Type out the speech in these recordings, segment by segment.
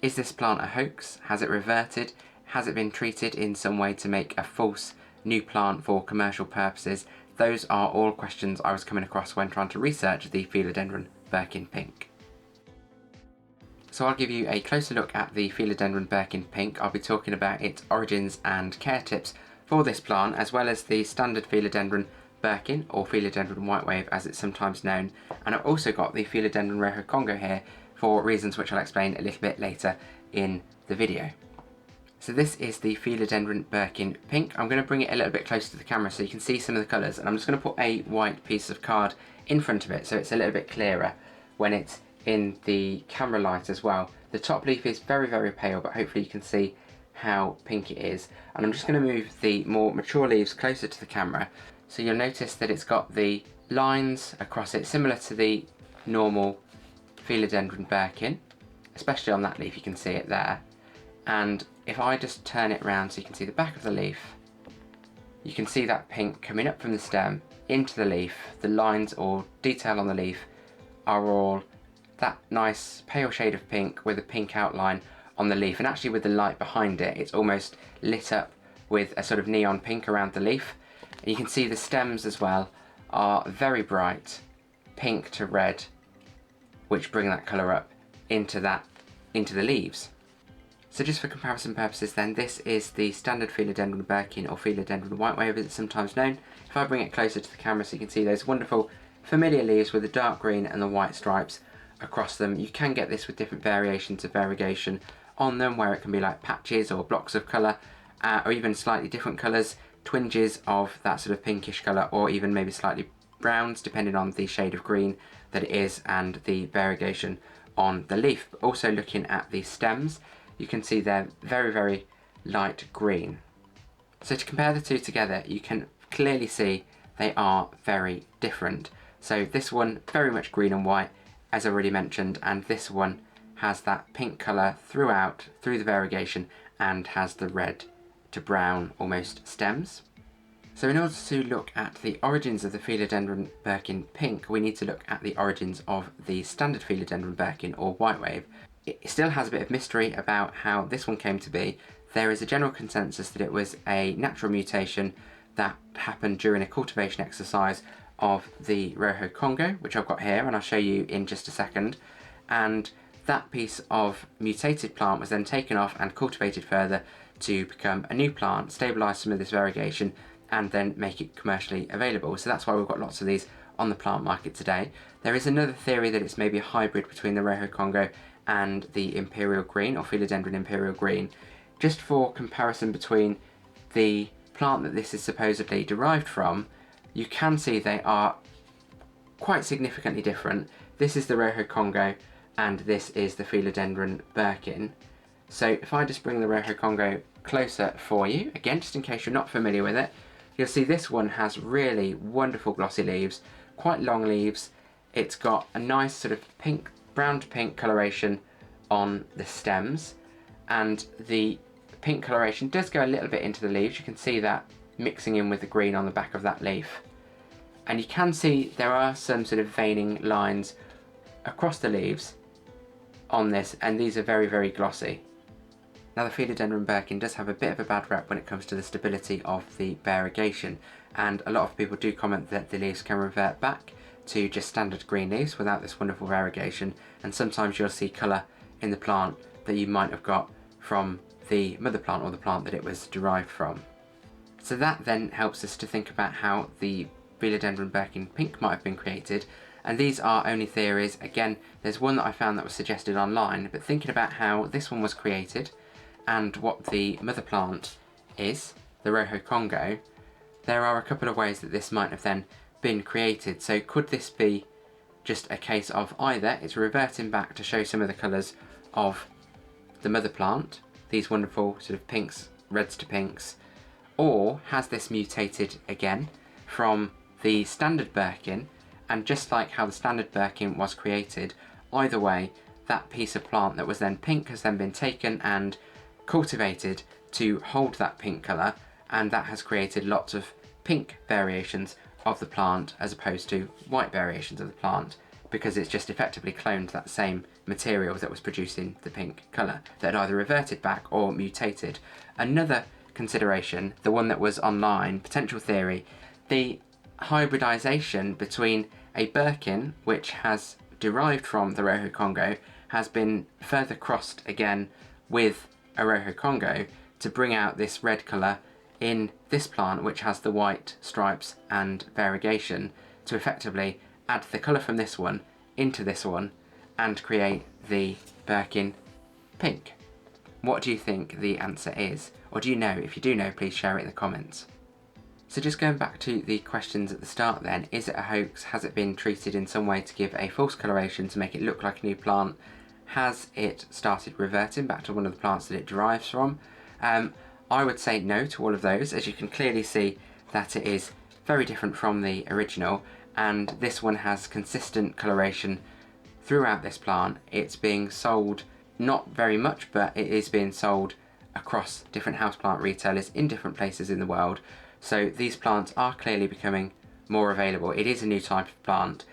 Is this plant a hoax? Has it reverted? Has it been treated in some way to make a false new plant for commercial purposes? Those are all questions I was coming across when trying to research the Philodendron Birkin Pink. So I'll give you a closer look at the Philodendron Birkin Pink. I'll be talking about its origins and care tips for this plant, as well as the standard Philodendron Birkin, or Philodendron Whitewave as it's sometimes known, and I've also got the Philodendron Rojo Congo here for reasons which I'll explain a little bit later in the video. So this is the Philodendron Birkin Pink. I'm going to bring it a little bit closer to the camera so you can see some of the colours, and I'm just going to put a white piece of card in front of it so it's a little bit clearer when it's in the camera light as well. The top leaf is very, very pale, but hopefully you can see how pink it is. And I'm just going to move the more mature leaves closer to the camera, so you'll notice that it's got the lines across it similar to the normal Philodendron Birkin, especially on that leaf you can see it there. And if I just turn it around so you can see the back of the leaf, you can see that pink coming up from the stem into the leaf. The lines or detail on the leaf are all that nice pale shade of pink with a pink outline on the leaf, and actually with the light behind it, it's almost lit up with a sort of neon pink around the leaf. And you can see the stems as well are very bright pink to red, which bring that colour up into the leaves. So just for comparison purposes then, this is the standard Philodendron Birkin, or Philodendron Whitewave as it's sometimes known. If I bring it closer to the camera so you can see those wonderful familiar leaves with the dark green and the white stripes across them. You can get this with different variations of variegation on them, where it can be like patches or blocks of colour, or even slightly different colours, twinges of that sort of pinkish colour, or even maybe slightly browns depending on the shade of green that it is and the variegation on the leaf. But also looking at the stems, you can see they're very, very light green. So to compare the two together, you can clearly see they are very different. So this one very much green and white, as I already mentioned, and this one has that pink colour throughout, through the variegation, and has the red to brown almost stems. So in order to look at the origins of the Philodendron Birkin Pink, we need to look at the origins of the standard Philodendron Birkin, or Whitewave. It still has a bit of mystery about how this one came to be. There is a general consensus that it was a natural mutation that happened during a cultivation exercise of the Rojo Congo, which I've got here and I'll show you in just a second. And that piece of mutated plant was then taken off and cultivated further to become a new plant, stabilise some of this variegation, and then make it commercially available. So that's why we've got lots of these on the plant market today. There is another theory that it's maybe a hybrid between the Rojo Congo and the Imperial Green, or Philodendron Imperial Green. Just for comparison between the plant that this is supposedly derived from, you can see they are quite significantly different. This is the Rojo Congo and this is the Philodendron Birkin. So if I just bring the Rojo Congo closer for you, again just in case you're not familiar with it, you'll see this one has really wonderful glossy leaves, quite long leaves. It's got a nice sort of pink, brown to pink coloration on the stems, and the pink coloration does go a little bit into the leaves. You can see that mixing in with the green on the back of that leaf. And you can see there are some sort of veining lines across the leaves on this, and these are very, very glossy. Now the Philodendron Birkin does have a bit of a bad rep when it comes to the stability of the variegation, and a lot of people do comment that the leaves can revert back to just standard green leaves without this wonderful variegation, and sometimes you'll see colour in the plant that you might have got from the mother plant or the plant that it was derived from. So that then helps us to think about how the Philodendron Birkin Pink might have been created, and these are only theories. Again, there's one that I found that was suggested online, but thinking about how this one was created and what the mother plant is, the Rojo Congo, there are a couple of ways that this might have then been created. So could this be just a case of either it's reverting back to show some of the colours of the mother plant, these wonderful sort of pinks, reds to pinks, or has this mutated again from the standard Birkin, and just like how the standard Birkin was created, either way, that piece of plant that was then pink has then been taken and cultivated to hold that pink colour, and that has created lots of pink variations of the plant as opposed to white variations of the plant, because it's just effectively cloned that same material that was producing the pink colour, that had either reverted back or mutated. Another consideration, the one that was online, potential theory, the hybridisation between a Birkin, which has derived from the Rojo Congo, has been further crossed again with a Rojo Congo to bring out this red colour in this plant, which has the white stripes and variegation, to effectively add the colour from this one into this one and create the Birkin Pink. What do you think the answer is? Or do you know? If you do know, please share it in the comments. So just going back to the questions at the start then, is it a hoax? Has it been treated in some way to give a false coloration to make it look like a new plant? Has it started reverting back to one of the plants that it derives from? I would say no to all of those, as you can clearly see that it is very different from the original, and this one has consistent coloration throughout this plant. It's being sold, not very much, but it is being sold across different houseplant retailers in different places in the world. So these plants are clearly becoming more available. It is a new type of plant.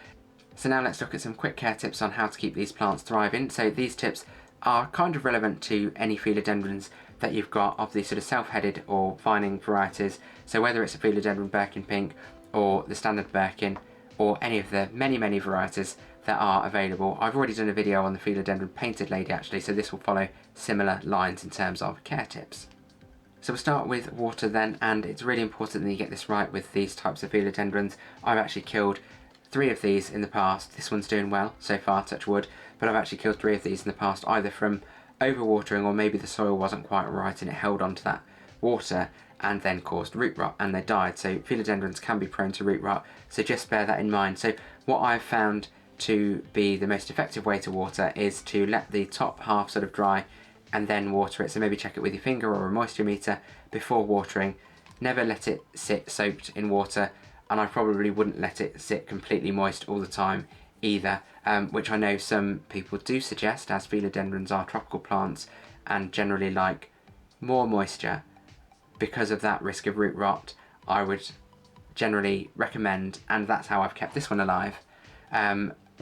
So now let's look at some quick care tips on how to keep these plants thriving. So these tips are kind of relevant to any philodendrons that you've got of the sort of self-headed or vining varieties. So whether it's a Philodendron Birkin Pink or the standard Birkin or any of the many varieties that are available. I've already done a video on the Philodendron Painted Lady actually, so this will follow similar lines in terms of care tips. So we'll start with water then, and it's really important that you get this right with these types of philodendrons. I've actually killed 3 of these in the past. This one's doing well so far, touch wood, but I've actually killed 3 of these in the past, either from overwatering or maybe the soil wasn't quite right and it held onto that water and then caused root rot and they died. So philodendrons can be prone to root rot, so just bear that in mind. So what I've found to be the most effective way to water is to let the top half sort of dry and then water it. So maybe check it with your finger or a moisture meter before watering. Never let it sit soaked in water, and I probably wouldn't let it sit completely moist all the time either, which I know some people do suggest, as philodendrons are tropical plants and generally like more moisture. Because of that risk of root rot, I would generally recommend, and that's how I've kept this one alive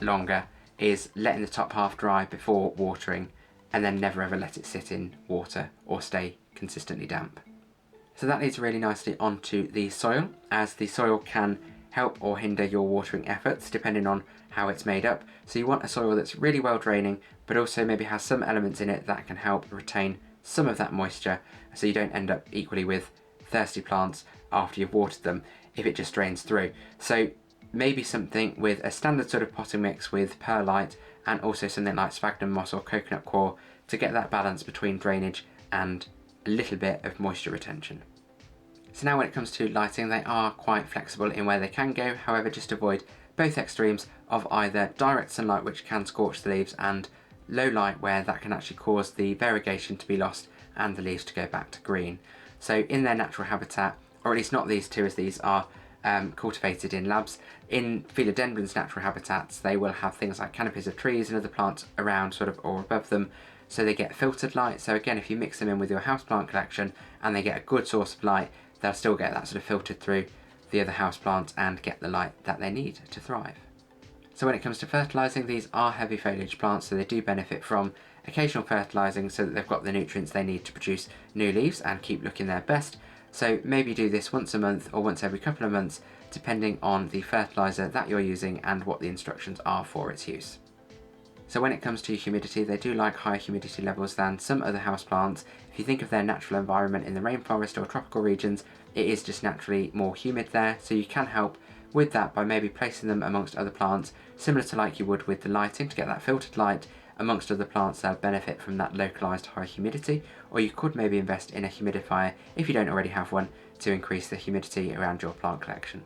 longer, is letting the top half dry before watering and then never ever let it sit in water or stay consistently damp. So that leads really nicely onto the soil, as the soil can help or hinder your watering efforts depending on how it's made up. So you want a soil that's really well draining, but also maybe has some elements in it that can help retain some of that moisture, so you don't end up equally with thirsty plants after you've watered them if it just drains through. So maybe something with a standard sort of potting mix with perlite and also something like sphagnum moss or coconut coir to get that balance between drainage and a little bit of moisture retention. So now when it comes to lighting, they are quite flexible in where they can go. However, just avoid both extremes of either direct sunlight, which can scorch the leaves, and low light, where that can actually cause the variegation to be lost and the leaves to go back to green. So in their natural habitat, or at least not these two, as these are cultivated in labs, in philodendrons' natural habitats they will have things like canopies of trees and other plants around sort of or above them, so they get filtered light. So again, if you mix them in with your houseplant collection and they get a good source of light, they'll still get that sort of filtered through the other houseplants and get the light that they need to thrive. So when it comes to fertilising, these are heavy foliage plants, so they do benefit from occasional fertilising so that they've got the nutrients they need to produce new leaves and keep looking their best. So maybe do this once a month or once every couple of months, depending on the fertiliser that you're using and what the instructions are for its use. So when it comes to humidity, they do like higher humidity levels than some other houseplants. If you think of their natural environment in the rainforest or tropical regions, it is just naturally more humid there, so you can help with that by maybe placing them amongst other plants, similar to like you would with the lighting, to get that filtered light amongst other plants that benefit from that localised high humidity. Or you could maybe invest in a humidifier if you don't already have one, to increase the humidity around your plant collection.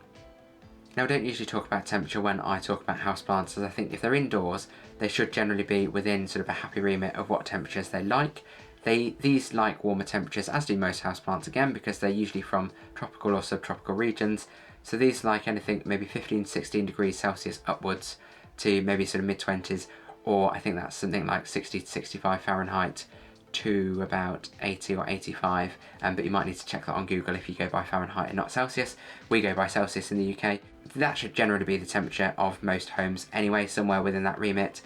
Now, I don't usually talk about temperature when I talk about houseplants, as I think if they're indoors, they should generally be within sort of a happy remit of what temperatures they like. These like warmer temperatures, as do most houseplants again, because they're usually from tropical or subtropical regions. So these like anything maybe 15-16 degrees Celsius upwards to maybe sort of mid-20s, or I think that's something like 60 to 65 Fahrenheit to about 80 or 85, but you might need to check that on Google if you go by Fahrenheit and not Celsius. We go by Celsius in the UK. That should generally be the temperature of most homes anyway, somewhere within that remit.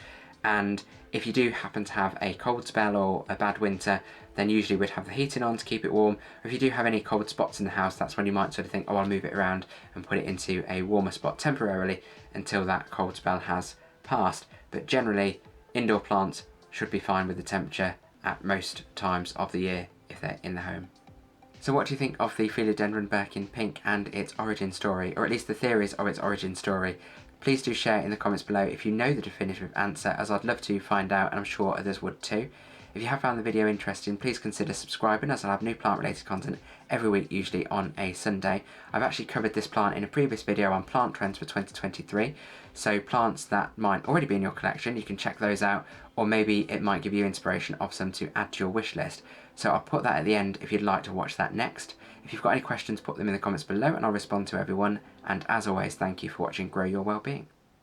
and if you do happen to have a cold spell or a bad winter, then usually we'd have the heating on to keep it warm. Or if you do have any cold spots in the house, that's when you might sort of think, oh, I'll move it around and put it into a warmer spot temporarily until that cold spell has passed. But generally, indoor plants should be fine with the temperature at most times of the year if they're in the home. So what do you think of the Philodendron Birkin Pink and its origin story, or at least the theories of its origin story? Please do share in the comments below if you know the definitive answer, as I'd love to find out, and I'm sure others would too. If you have found the video interesting, please consider subscribing, as I'll have new plant related content every week, usually on a Sunday. I've actually covered this plant in a previous video on plant trends for 2023, so plants that might already be in your collection, you can check those out, or maybe it might give you inspiration of some to add to your wish list. So I'll put that at the end if you'd like to watch that next. If you've got any questions, put them in the comments below and I'll respond to everyone. And as always, thank you for watching Grow Your Wellbeing.